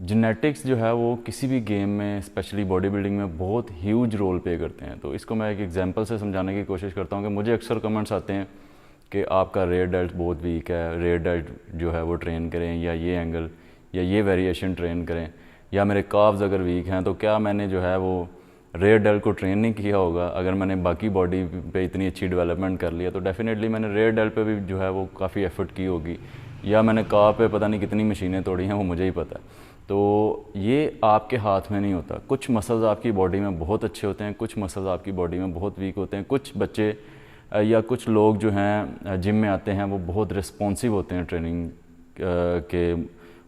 Genetics جو ہے وہ کسی بھی گیم میں اسپیشلی باڈی بلڈنگ میں بہت ہیوج رول پلے کرتے ہیں. تو اس کو میں ایک ایگزامپل سے سمجھانے کی کوشش کرتا ہوں کہ مجھے اکثر کمنٹس آتے ہیں کہ آپ کا ریئر ڈیلٹ بہت ویک ہے, ریئر ڈیلٹ جو ہے وہ ٹرین کریں, یا یہ اینگل یا یہ ویریشن ٹرین کریں, یا میرے کافز اگر ویک ہیں تو کیا میں نے جو ہے وہ ریئر ڈیلٹ کو ٹرین نہیں کیا ہوگا. اگر میں نے باقی باڈی پہ اتنی اچھی ڈیولپمنٹ کر لیا تو ڈیفینیٹلی میں نے ریئر ڈیلٹ پہ بھی جو ہے وہ کافی ایفرٹ کی ہوگی, یا میں نے کاف پہ پتہ نہیں کتنی مشینیں توڑی ہیں وہ مجھے ہی پتہ ہے. تو یہ آپ کے ہاتھ میں نہیں ہوتا. کچھ مسلز آپ کی باڈی میں بہت اچھے ہوتے ہیں, کچھ مسلز آپ کی باڈی میں بہت ویک ہوتے ہیں. کچھ بچے یا کچھ لوگ جو ہیں جم میں آتے ہیں وہ بہت رسپانسیو ہوتے ہیں ٹریننگ کے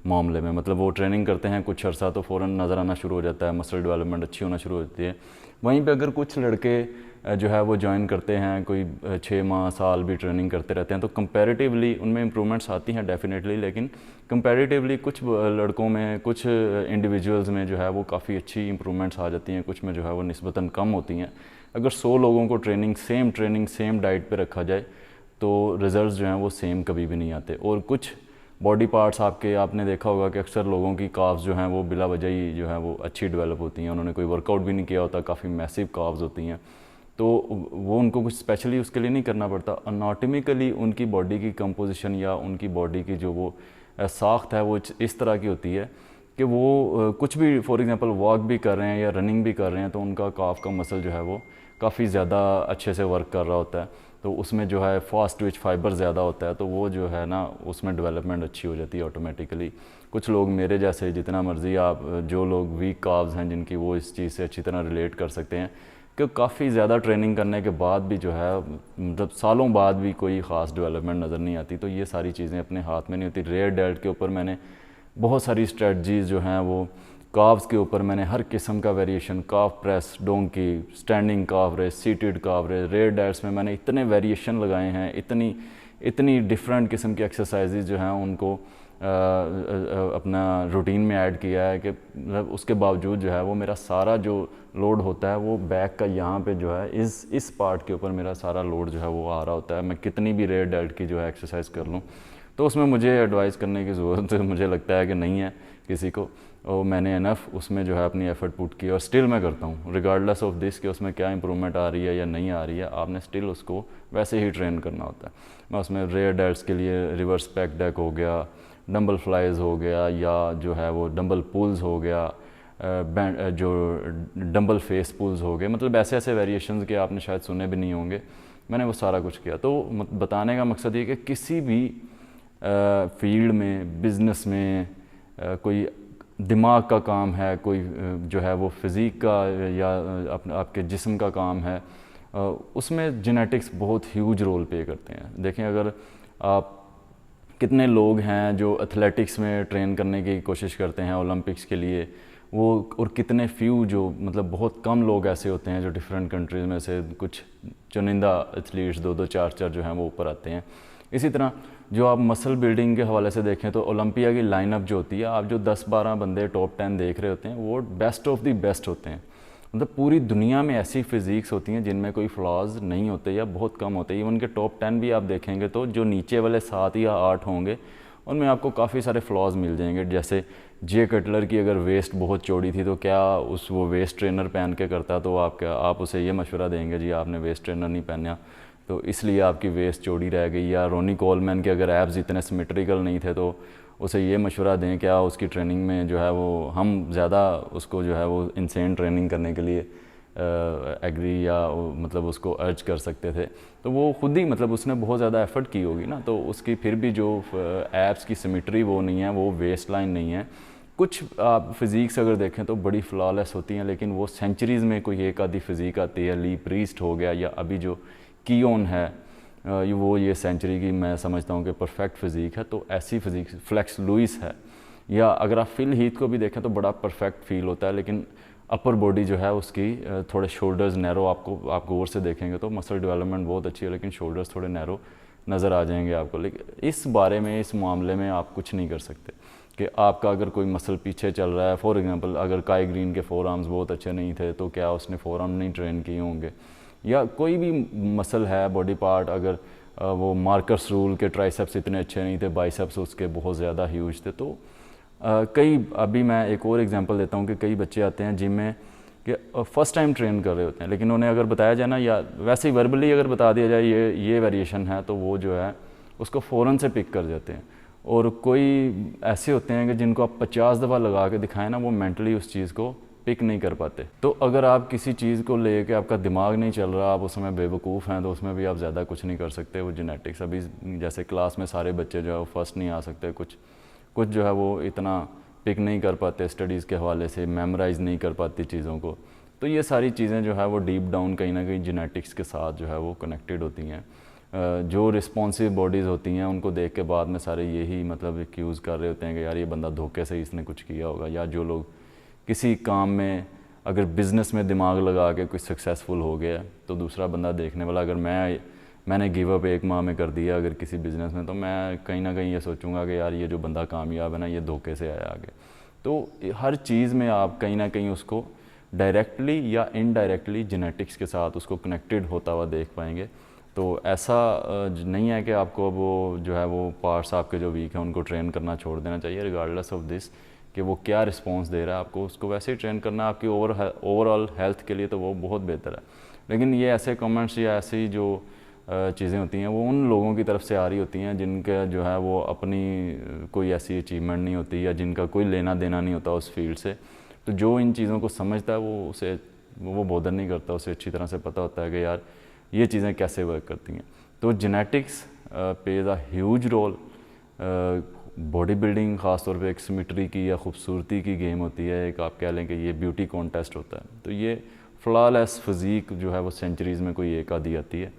معاملے میں, مطلب وہ ٹریننگ کرتے ہیں کچھ عرصہ تو فوراً نظر آنا شروع ہو جاتا ہے, مسل ڈیولپمنٹ اچھی ہونا شروع ہو جاتی ہے. وہیں پہ اگر کچھ لڑکے جو ہے وہ جوائن کرتے ہیں, کوئی 6 ماہ سال بھی ٹریننگ کرتے رہتے ہیں, تو کمپیریٹیولی ان میں امپرومنٹس آتی ہیں ڈیفینیٹلی, لیکن کمپیریٹیولی کچھ لڑکوں میں, کچھ انڈیویجولز میں جو ہے وہ کافی اچھی امپرومنٹس آ جاتی ہیں, کچھ میں جو ہے وہ نسبتاً کم ہوتی ہیں. اگر 100 لوگوں کو ٹریننگ سیم ڈائٹ پہ رکھا جائے تو ریزلٹس جو ہیں وہ سیم کبھی بھی نہیں آتے. اور کچھ باڈی پارٹس آپ نے دیکھا ہوگا کہ اکثر لوگوں کی کافز جو ہیں وہ بلا وجہ ہی جو ہے وہ اچھی ڈیولپ ہوتی ہیں, انہوں نے کوئی ورک آؤٹ بھی نہیں کیا ہوتا, کافی میسیو کافز ہوتی ہیں, تو وہ ان کو کچھ اسپیشلی اس کے لیے نہیں کرنا پڑتا. اناٹمیکلی ان کی باڈی کی کمپوزیشن یا ان کی باڈی کی جو وہ ساخت ہے وہ اس طرح کی ہوتی ہے کہ وہ کچھ بھی فار ایگزامپل واک بھی کر رہے ہیں یا رننگ بھی کر رہے ہیں تو ان کا کاف کا مسل جو ہے وہ کافی زیادہ اچھے سے ورک کر رہا ہوتا ہے, تو اس میں جو ہے فاسٹ ٹوئچ فائبر زیادہ ہوتا ہے, تو وہ جو ہے نا اس میں ڈیولپمنٹ اچھی ہو جاتی ہے آٹومیٹیکلی. کچھ لوگ میرے جیسے جتنا مرضی آپ جو لوگ ویک کافز ہیں جن کی وہ اس چیز سے اچھی طرح ریلیٹ کر سکتے ہیں کہ کافی زیادہ ٹریننگ کرنے کے بعد بھی جو ہے مطلب سالوں بعد بھی کوئی خاص ڈیولپمنٹ نظر نہیں آتی. تو یہ ساری چیزیں اپنے ہاتھ میں نہیں ہوتی. ریئر ڈیلٹ کے اوپر میں نے بہت ساری اسٹریٹجیز جو ہیں وہ, کافز کے اوپر میں نے ہر قسم کا ویریشن, کاف پریس, ڈونکی, اسٹینڈنگ کاف ریس, سیٹڈ کاف ریس, ریئر ڈیلٹس میں نے اتنے ویریشن لگائے ہیں, اتنی ڈفرینٹ قسم کی ایکسرسائزز جو ہیں ان کو اپنا روٹین میں ایڈ کیا ہے کہ اس کے باوجود جو ہے وہ میرا سارا جو لوڈ ہوتا ہے وہ بیک کا یہاں پہ جو ہے اس پارٹ کے اوپر میرا سارا لوڈ جو ہے وہ آ رہا ہوتا ہے. میں کتنی بھی ریئر ڈیلٹ کی جو ہے ایکسرسائز کر لوں تو اس میں مجھے ایڈوائز کرنے کی ضرورت مجھے لگتا ہے کہ نہیں ہے کسی کو, اور میں نے انف اس میں جو ہے اپنی ایفرٹ پٹ کی اور سٹل میں کرتا ہوں ریگارڈلیس آف دس کہ اس میں کیا امپرومنٹ آ رہی ہے یا نہیں آ رہی ہے, آپ نے سٹل اس کو ویسے ہی ٹرین کرنا ہوتا ہے. میں اس میں ریئر ڈیلٹس کے لیے ریورس بیک ڈیک ہو گیا, ڈمبل فلائز ہو گیا, یا جو ہے وہ ڈمبل پولز ہو گیا, جو ڈمبل فیس پولز ہو گئے, مطلب ایسے ویریشنز کے آپ نے شاید سنے بھی نہیں ہوں گے, میں نے وہ سارا کچھ کیا. تو بتانے کا مقصد یہ کہ کسی بھی فیلڈ میں, بزنس میں, کوئی دماغ کا کام ہے, کوئی جو ہے وہ فزیک کا یا آپ کے جسم کا کام ہے, اس میں جینیٹکس بہت ہیوج رول پلے کرتے ہیں. دیکھیں اگر آپ کتنے لوگ ہیں جو ایتھلیٹکس میں ٹرین کرنے کی کوشش کرتے ہیں اولمپکس کے لیے, وہ اور کتنے فیو جو مطلب بہت کم لوگ ایسے ہوتے ہیں جو ڈفرینٹ کنٹریز میں سے کچھ چنندہ ایتھلیٹس 2-2 4-4 جو ہیں وہ اوپر آتے ہیں. اسی طرح جو آپ مسل بلڈنگ کے حوالے سے دیکھیں تو اولمپیا کی لائن اپ جو ہوتی ہے, آپ جو 10-12 بندے ٹاپ 10 دیکھ رہے ہوتے ہیں وہ بیسٹ آف دی بیسٹ ہوتے ہیں. مطلب پوری دنیا میں ایسی فزیکس ہوتی ہیں جن میں کوئی فلاز نہیں ہوتے یا بہت کم ہوتے. ایون کہ ٹاپ 10 بھی آپ دیکھیں گے تو جو نیچے والے 7 یا 8 ہوں گے ان میں آپ کو کافی سارے فلاز مل جائیں گے. جیسے جے کٹلر کی اگر ویسٹ بہت چوڑی تھی تو کیا وہ ویسٹ ٹرینر پہن کے کرتا, تو آپ اسے یہ مشورہ دیں گے جی آپ نے ویسٹ ٹرینر نہیں پہنا تو اس لیے آپ کی ویسٹ چوڑی رہ گئی. یا رونی کولمین کے اگر ایبز اتنے سمیٹریکل نہیں تھے تو اسے یہ مشورہ دیں کہ اس کی ٹریننگ میں جو ہے وہ ہم زیادہ اس کو جو ہے وہ انسین ٹریننگ کرنے کے لیے ایگری یا مطلب اس کو ارج کر سکتے تھے. تو وہ خود ہی مطلب اس نے بہت زیادہ ایفرٹ کی ہوگی نا, تو اس کی پھر بھی جو ایبس کی سمیٹری وہ نہیں ہے, وہ ویسٹ لائن نہیں ہے. کچھ آپ فزیکس اگر دیکھیں تو بڑی فلالیس ہوتی ہیں, لیکن وہ سینچریز میں کوئی ایک آدھی فزیک آتی ہے. لی پریسٹ ہو گیا, یا ابھی جو کیون ہے وہ یہ سینچری کی میں سمجھتا ہوں کہ پرفیکٹ فزیک ہے. تو ایسی فزیک فلیکس لوئس ہے, یا اگر آپ فل ہیتھ کو بھی دیکھیں تو بڑا پرفیکٹ فیل ہوتا ہے, لیکن اپر باڈی جو ہے اس کی تھوڑے شولڈرز نیرو, آپ غور سے دیکھیں گے تو مسل ڈیولپمنٹ بہت اچھی ہے لیکن شولڈرز تھوڑے نیرو نظر آ جائیں گے آپ کو. لیکن اس بارے میں, اس معاملے میں آپ کچھ نہیں کر سکتے کہ آپ کا اگر کوئی مسل پیچھے چل رہا ہے. فار ایگزامپل اگر کائی گرین کے 4 آرمز بہت اچھے نہیں تھے تو کیا اس نے 4 آرم نہیں ٹرین کیے ہوں گے, یا کوئی بھی مسل ہے باڈی پارٹ, اگر وہ مارکس رول کے ٹرائسیپس اتنے اچھے نہیں تھے, بائیسیپس اس کے بہت زیادہ ہیوج تھے, تو کئی ابھی میں ایک اور ایگزامپل دیتا ہوں کہ کئی بچے آتے ہیں جم میں کہ فرسٹ ٹائم ٹرین کر رہے ہوتے ہیں، لیکن انہیں اگر بتایا جائے نا، یا ویسے ہی وربلی اگر بتا دیا جائے یہ ویریشن ہے، تو وہ جو ہے اس کو فوراً سے پک کر جاتے ہیں. اور کوئی ایسے ہوتے ہیں کہ جن کو آپ 50 دفعہ لگا کے دکھائیں نا، وہ مینٹلی اس چیز کو پک نہیں کر پاتے. تو اگر آپ کسی چیز کو لے کے آپ کا دماغ نہیں چل رہا، آپ اس میں بے وقوف ہیں، تو اس میں بھی آپ زیادہ کچھ نہیں کر سکتے. وہ جینیٹکس، ابھی جیسے کلاس میں سارے بچے جو ہے وہ فرسٹ نہیں آ سکتے، کچھ جو ہے وہ اتنا پک نہیں کر پاتے اسٹڈیز کے حوالے سے، میمورائز نہیں کر پاتی چیزوں کو. تو یہ ساری چیزیں جو ہے وہ ڈیپ ڈاؤن کہیں نہ کہیں جینیٹکس کے ساتھ جو ہے وہ کنیکٹڈ ہوتی ہیں. جو رسپانسو باڈیز ہوتی ہیں ان کو دیکھ کے بعد میں سارے یہی مطلب ایکیوز کر رہے ہوتے ہیں کہ یار یہ بندہ دھوکے سے اس نے کچھ کیا ہوگا. یا جو لوگ کسی کام میں اگر بزنس میں دماغ لگا کے کچھ سکسیزفل ہو گیا، تو دوسرا بندہ دیکھنے والا، اگر میں نے گیو اپ 1 ماہ میں کر دیا اگر کسی بزنس میں، تو میں کہیں نہ کہیں یہ سوچوں گا کہ یار یہ جو بندہ کامیاب ہے نا، یہ دھوکے سے آیا آگے. تو ہر چیز میں آپ کہیں نہ کہیں اس کو ڈائریکٹلی یا انڈائریکٹلی جینیٹکس کے ساتھ اس کو کنیکٹڈ ہوتا ہوا دیکھ پائیں گے. تو ایسا نہیں ہے کہ آپ کو وہ جو ہے وہ پارٹس آپ کے جو ویک ہیں ان کو ٹرین کرنا چھوڑ دینا چاہیے ریگارڈلیس آف دس کہ وہ کیا رسپانس دے رہا ہے آپ کو، اس کو ویسے ہی ٹرین کرنا آپ کی اوور آل ہیلتھ کے لیے تو وہ بہت بہتر ہے. لیکن یہ ایسے کمنٹس یا ایسی جو چیزیں ہوتی ہیں وہ ان لوگوں کی طرف سے آ رہی ہوتی ہیں جن کا جو ہے وہ اپنی کوئی ایسی اچیومنٹ نہیں ہوتی، یا جن کا کوئی لینا دینا نہیں ہوتا اس فیلڈ سے. تو جو ان چیزوں کو سمجھتا ہے وہ بودر نہیں کرتا، اسے اچھی طرح سے پتہ ہوتا ہے کہ یار یہ چیزیں کیسے ورک کرتی ہیں. تو genetics plays a huge role. Body building خاص طور پہ ایک سمیٹری کی یا خوبصورتی کی گیم ہوتی ہے، ایک آپ کہہ لیں کہ یہ بیوٹی کانٹیسٹ ہوتا ہے. تو یہ فلا لیس فزیک جو ہے وہ سینچریز میں کوئی ایک آدھی آتی ہے.